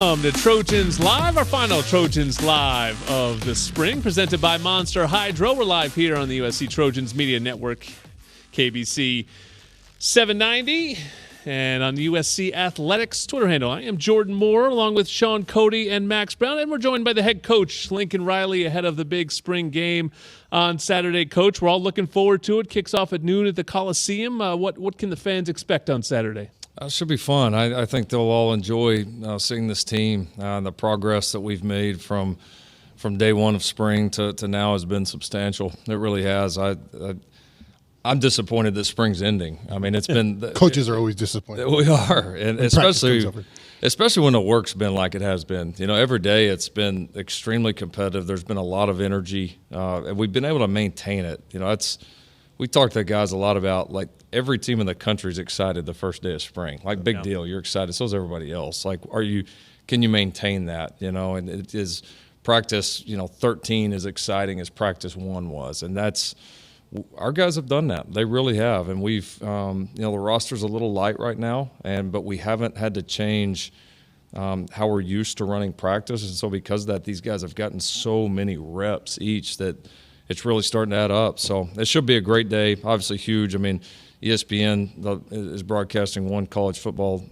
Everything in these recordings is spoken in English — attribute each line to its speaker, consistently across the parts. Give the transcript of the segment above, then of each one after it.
Speaker 1: The Trojans Live, our final Trojans Live of the spring, presented by Monster Hydro. We're live here on the USC Trojans Media Network, KBC 790, and on the USC Athletics Twitter handle. I am Jordan Moore, along with Sean Cody and Max Brown, and we're joined by the head coach, Lincoln Riley, ahead of the big spring game on Saturday. Coach, we're all looking forward to it. Kicks off at noon at the Coliseum. What can the fans expect on Saturday?
Speaker 2: It should be fun. I think they'll all enjoy seeing this team. The progress that we've made from day one of spring to now has been substantial. It really has. I'm disappointed that spring's ending. I mean, it's been
Speaker 3: coaches are always disappointed.
Speaker 2: We are, and especially when the work's been like it has been. You know, every day it's been extremely competitive. There's been a lot of energy, and we've been able to maintain it. You know, we talk to guys a lot about, like, every team in the country is excited the first day of spring. Like, big deal. You're excited. So is everybody else. Like, can you maintain that? You know, and it is practice, 13 as exciting as practice 1 was. And our guys have done that. They really have. And we've, the roster's a little light right now, but we haven't had to change how we're used to running practice. And so because of that, these guys have gotten so many reps each that it's really starting to add up. So it should be a great day. Obviously huge. I mean, ESPN is broadcasting one college football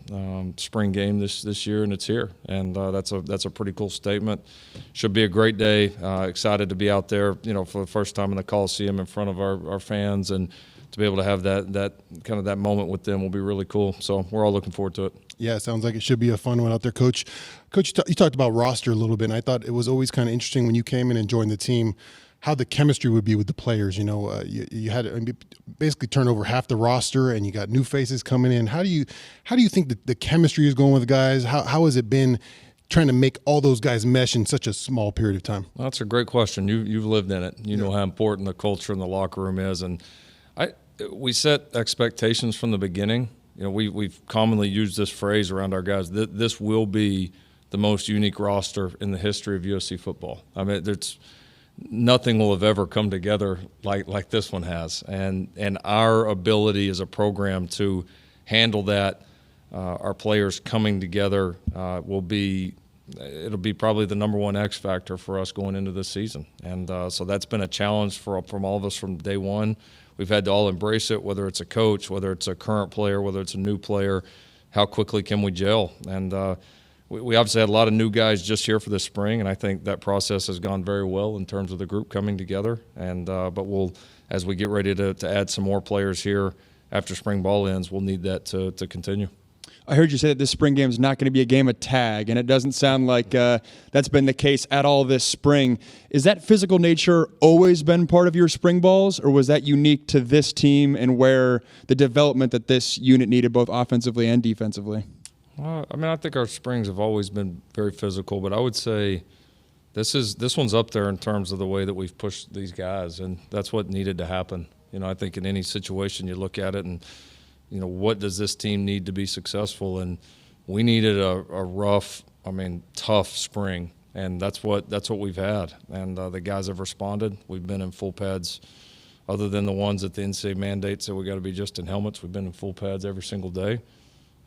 Speaker 2: spring game this year, and it's here. And that's a pretty cool statement. Should be a great day. Excited to be out there, for the first time in the Coliseum in front of our fans, and to be able to have that kind of that moment with them will be really cool. So we're all looking forward to it.
Speaker 3: Yeah, it sounds like it should be a fun one out there, Coach. Coach, you talked about roster a little bit, and I thought it was always kind of interesting when you came in and joined the team, how the chemistry would be with the players. You had to basically turn over half the roster, and you got new faces coming in. How do you think that the chemistry is going with the guys? How has it been trying to make all those guys mesh in such a small period of time?
Speaker 2: Well, that's a great question. You've lived in it. You know how important the culture in the locker room is, and we set expectations from the beginning. We've commonly used this phrase around our guys. This will be the most unique roster in the history of USC football. I mean, nothing will have ever come together like this one has, and our ability as a program to handle that, our players coming together, it'll be probably the number one X factor for us going into this season. And so that's been a challenge from all of us from day one. We've had to all embrace it, whether it's a coach, whether it's a current player, whether it's a new player. How quickly can we gel? And we obviously had a lot of new guys just here for this spring, and I think that process has gone very well in terms of the group coming together. And but as we get ready to add some more players here after spring ball ends, we'll need that to continue.
Speaker 4: I heard you say that this spring game is not going to be a game of tag, and it doesn't sound like that's been the case at all this spring. Is that physical nature always been part of your spring balls, or was that unique to this team and where the development that this unit needed both offensively and defensively?
Speaker 2: I think our springs have always been very physical, but I would say this one's up there in terms of the way that we've pushed these guys, and that's what needed to happen. I think in any situation you look at it and, what does this team need to be successful? And we needed a rough, tough spring, and that's what we've had. And the guys have responded. We've been in full pads, other than the ones that the NCAA mandates that we got to be just in helmets. We've been in full pads every single day.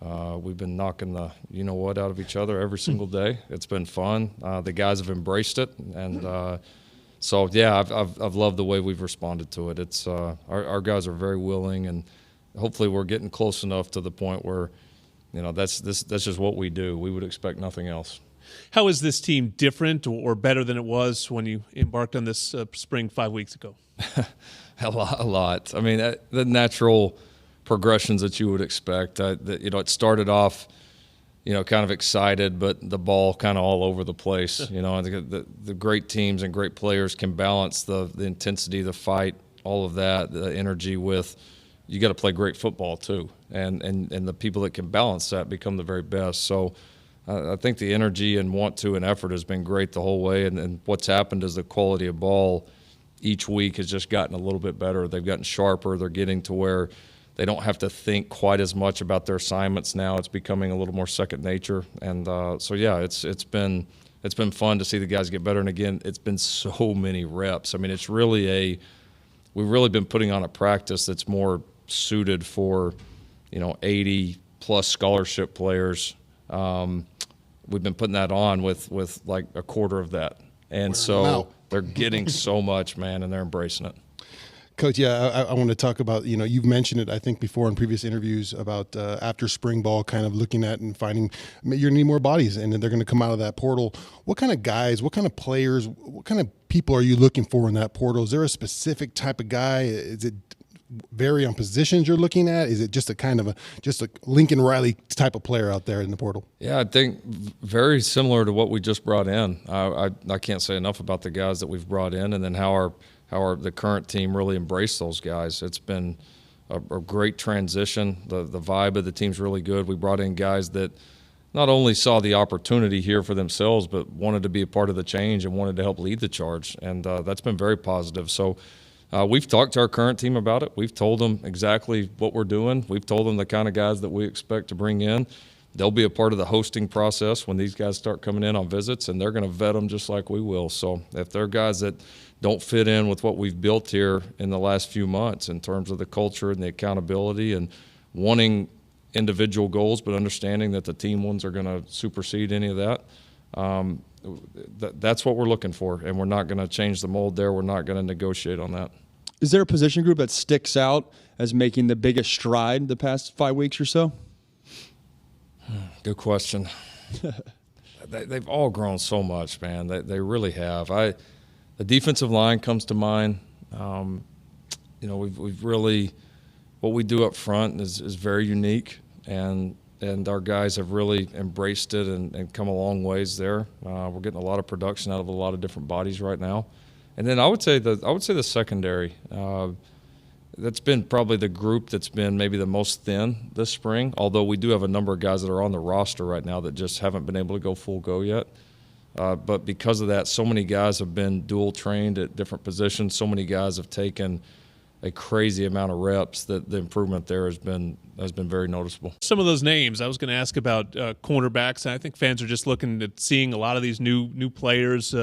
Speaker 2: We've been knocking the out of each other every single day. It's been fun. The guys have embraced it, and I've loved the way we've responded to it. It's our guys are very willing, and hopefully we're getting close enough to the point where that's just what we do. We would expect nothing else.
Speaker 1: How is this team different or better than it was when you embarked on this spring 5 weeks ago?
Speaker 2: A lot. I mean, the natural progressions that you would expect. It started off, kind of excited, but the ball kind of all over the place. The great teams and great players can balance the intensity, the fight, all of that, the energy with. You got to play great football too, and the people that can balance that become the very best. So I think the energy and want to and effort has been great the whole way, and what's happened is the quality of ball each week has just gotten a little bit better. They've gotten sharper. They're getting to where they don't have to think quite as much about their assignments now. It's becoming a little more second nature, and it's been fun to see the guys get better. And again, it's been so many reps. I mean, it's really we've really been putting on a practice that's more suited for 80 plus scholarship players we've been putting that on with like a quarter of that, and so they're getting so much, man, and they're embracing it.
Speaker 3: Coach, yeah, I want to talk about, you've mentioned it, I think, before in previous interviews about after spring ball, kind of looking at and finding you're going to need more bodies, and they're going to come out of that portal. What kind of guys, what kind of players, what kind of people are you looking for in that portal? Is there a specific type of guy? Is it vary on positions you're looking at? Is it just a Lincoln Riley type of player out there in the portal?
Speaker 2: Yeah, I think very similar to what we just brought in. I can't say enough about the guys that we've brought in, and then how the current team really embraced those guys. It's been a great transition. The vibe of the team's really good. We brought in guys that not only saw the opportunity here for themselves, but wanted to be a part of the change and wanted to help lead the charge, and that's been very positive. So we've talked to our current team about it. We've told them exactly what we're doing. We've told them the kind of guys that we expect to bring in. They'll be a part of the hosting process when these guys start coming in on visits, and they're going to vet them just like we will. So if they're guys that don't fit in with what we've built here in the last few months in terms of the culture and the accountability and wanting individual goals, but understanding that the team ones are going to supersede any of that, that's what we're looking for, and we're not going to change the mold there. We're not going to negotiate on that.
Speaker 4: Is there a position group that sticks out as making the biggest stride the past 5 weeks or so?
Speaker 2: Good question. They've all grown so much, man. They really have. The defensive line comes to mind. We've really, what we do up front is very unique, and our guys have really embraced it and come a long ways there. We're getting a lot of production out of a lot of different bodies right now. And then I would say the secondary. That's been probably the group that's been maybe the most thin this spring, although we do have a number of guys that are on the roster right now that just haven't been able to go full go yet. But because of that, so many guys have been dual trained at different positions. So many guys have taken a crazy amount of reps that the improvement there has been very noticeable.
Speaker 1: Some of those names I was going to ask about cornerbacks. I think fans are just looking at seeing a lot of these new players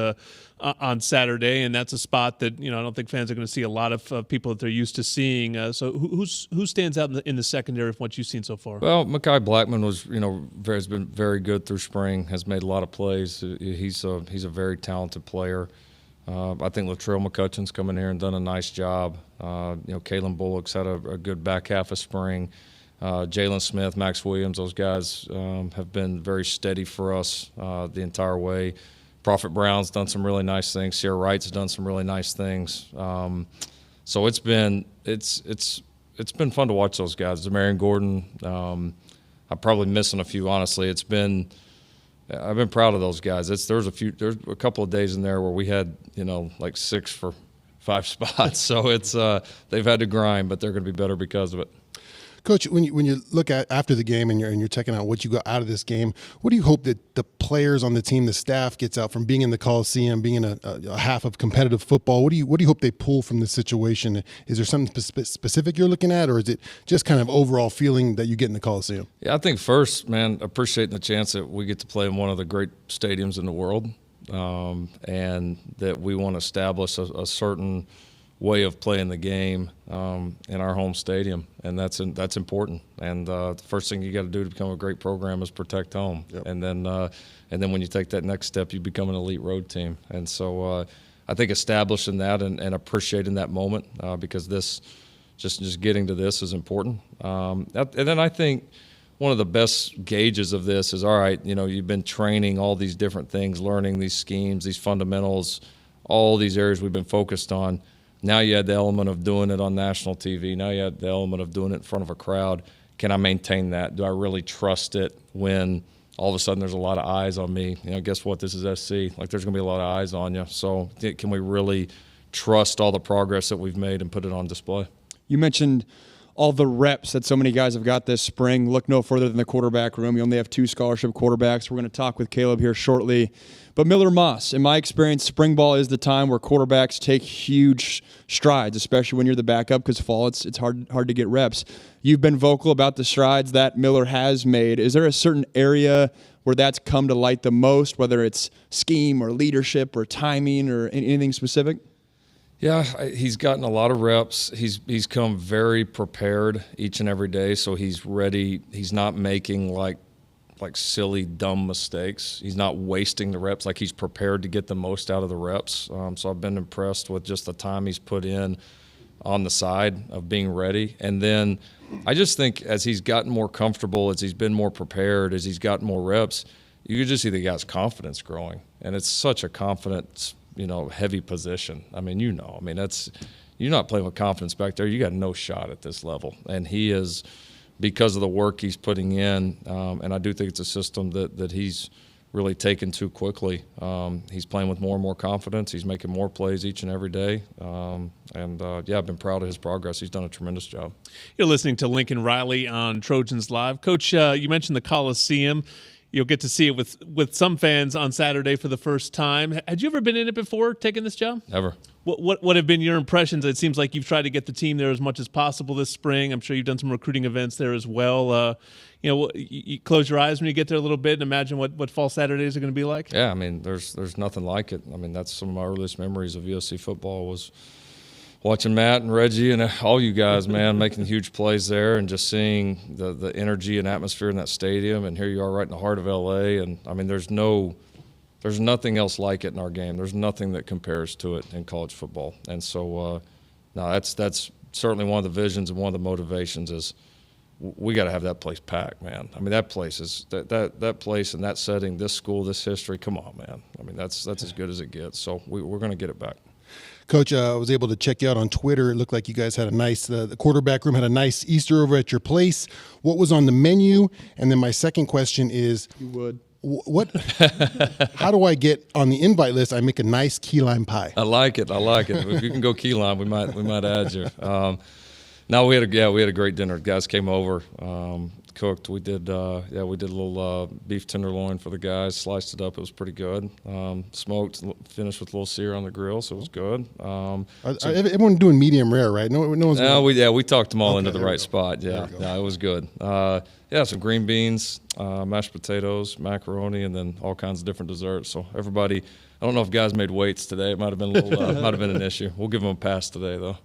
Speaker 1: on Saturday, and that's a spot that I don't think fans are going to see a lot of people that they're used to seeing. So who stands out in the secondary from what you've seen so far?
Speaker 2: Well, Mekhi Blackman has been very good through spring. Has made a lot of plays. He's a very talented player. I think Latrell McCutcheon's come in here and done a nice job. Kalen Bullock's had a good back half of spring. Jalen Smith, Max Williams, those guys have been very steady for us the entire way. Prophet Brown's done some really nice things. Sierra Wright's done some really nice things. So it's been fun to watch those guys. Zamarian Gordon, I'm probably missing a few, honestly. I've been proud of those guys. There's a couple of days in there where we had like 6 for 5 spots. So they've had to grind, but they're going to be better because of it.
Speaker 3: Coach, when you look at after the game and you're checking out what you got out of this game, what do you hope that the players on the team, the staff, gets out from being in the Coliseum, being in a half of competitive football? What do you hope they pull from this situation? Is there something specific you're looking at, or is it just kind of overall feeling that you get in the Coliseum?
Speaker 2: Yeah, I think first, man, appreciating the chance that we get to play in one of the great stadiums in the world, and that we want to establish a certain way of playing the game in our home stadium, and that's important. And the first thing you got to do to become a great program is protect home. Yep. And then when you take that next step, you become an elite road team. And so I think establishing that and appreciating that moment because this just getting to this is important. And then I think one of the best gauges of this is, all right, you've been training all these different things, learning these schemes, these fundamentals, all these areas we've been focused on. Now you had the element of doing it on national TV. Now you had the element of doing it in front of a crowd. Can I maintain that? Do I really trust it when all of a sudden there's a lot of eyes on me? Guess what? This is SC. Like, there's going to be a lot of eyes on you. So can we really trust all the progress that we've made and put it on display? You
Speaker 4: mentioned all the reps that so many guys have got this spring. Look no further than the quarterback room. You only have 2 scholarship quarterbacks. We're going to talk with Caleb here shortly. But Miller Moss, in my experience, spring ball is the time where quarterbacks take huge strides, especially when you're the backup, because fall it's hard to get reps. You've been vocal about the strides that Miller has made. Is there a certain area where that's come to light the most, whether it's scheme or leadership or timing or anything specific?
Speaker 2: Yeah, he's gotten a lot of reps. He's come very prepared each and every day, so he's ready. He's not making like like silly, dumb mistakes. He's not wasting the reps. Like, he's prepared to get the most out of the reps. So I've been impressed with just the time he's put in on the side of being ready. And then I just think as he's gotten more comfortable, as he's been more prepared, as he's gotten more reps, you can just see the guy's confidence growing. And it's such a confidence, heavy position. I mean, that's – you're not playing with confidence back there. You got no shot at this level. And he is, because of the work he's putting in, and I do think it's a system that he's really taken to quickly. He's playing with more and more confidence. He's making more plays each and every day. I've been proud of his progress. He's done a tremendous job.
Speaker 1: You're listening to Lincoln Riley on Trojans Live. Coach, you mentioned the Coliseum. You'll get to see it with some fans on Saturday for the first time. Had you ever been in it before, taking this job?
Speaker 2: Never.
Speaker 1: What have been your impressions? It seems like you've tried to get the team there as much as possible this spring. I'm sure you've done some recruiting events there as well. You close your eyes when you get there a little bit and imagine what fall Saturdays are going to be like.
Speaker 2: Yeah, I mean, there's nothing like it. I mean, that's some of my earliest memories of USC football was watching Matt and Reggie and all you guys, man, making huge plays there and just seeing the energy and atmosphere in that stadium. And here you are right in the heart of LA. And I mean, there's nothing else like it in our game. There's nothing that compares to it in college football. And so, that's certainly one of the visions and one of the motivations is we got to have that place packed, man. I mean, that place is that place and that setting, this school, this history. Come on, man. I mean, that's as good as it gets. So we're going to get it back.
Speaker 3: Coach, I was able to check you out on Twitter. It looked like you guys had a nice, the quarterback room had a nice Easter over at your place. What was on the menu? And then my second question is,
Speaker 4: You would.
Speaker 3: What? How do I get on the invite list? I make a nice key lime pie.
Speaker 2: I like it. If you can go key lime, we might add you. No, we had a great dinner. Guys came over, cooked. We did a little beef tenderloin for the guys. Sliced it up. It was pretty good. Smoked, finished with a little sear on the grill, so it was good.
Speaker 3: Everyone doing medium rare, right? No one's.
Speaker 2: We talked them all into the right spot. Yeah, no, it was good. Some green beans, mashed potatoes, macaroni, and then all kinds of different desserts. So everybody, I don't know if guys made weights today. It might have been an issue. We'll give them a pass today, though.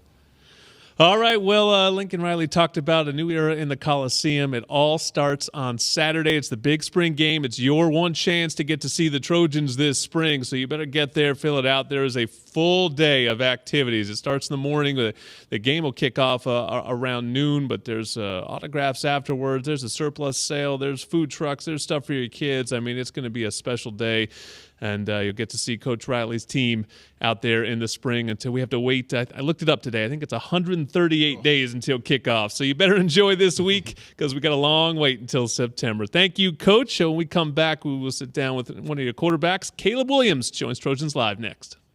Speaker 1: All right, well, Lincoln Riley talked about a new era in the Coliseum. It all starts on Saturday. It's the big spring game. It's your one chance to get to see the Trojans this spring, so you better get there, fill it out. There is a full day of activities. It starts in the morning. The game will kick off around noon, but there's autographs afterwards. There's a surplus sale. There's food trucks. There's stuff for your kids. I mean, it's going to be a special day. And you'll get to see Coach Riley's team out there in the spring until we have to wait. I looked it up today. I think it's 138 days until kickoff. So you better enjoy this week because we got a long wait until September. Thank you, Coach. When we come back, we will sit down with one of your quarterbacks. Caleb Williams joins Trojans Live next.